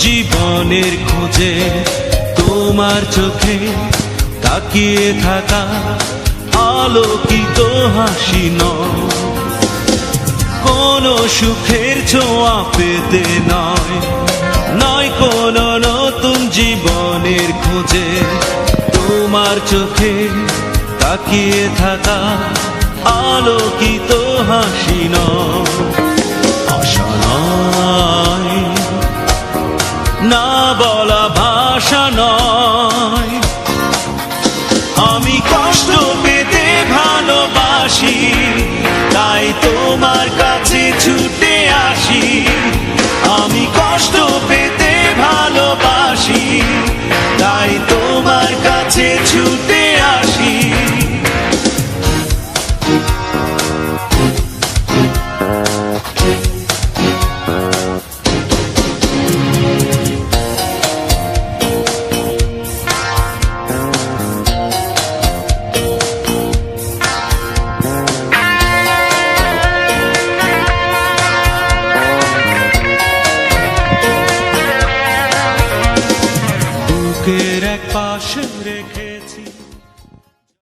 জীবনের খোঁজে তোমার চোখে তাকিয়ে থাকা আলোকিত হাসি নয়, কোনো সুখের ছোঁয়া পেতে নয়, নয় কোনো নতুন জীবনের খোঁজে তোমার চোখে তাকিয়ে থাকা আলোকিত হাসি নয়। আশা নয়, না বলা ভাষা নয়, আমি কষ্ট পেতে ভালোবাসি, তাই তোমার কাছে ছুটে আসি। আমি কষ্ট পেতে ভালোবাসি, তাই তোমার কাছে ছুটে আসি। বুকের এক পাশে রেখে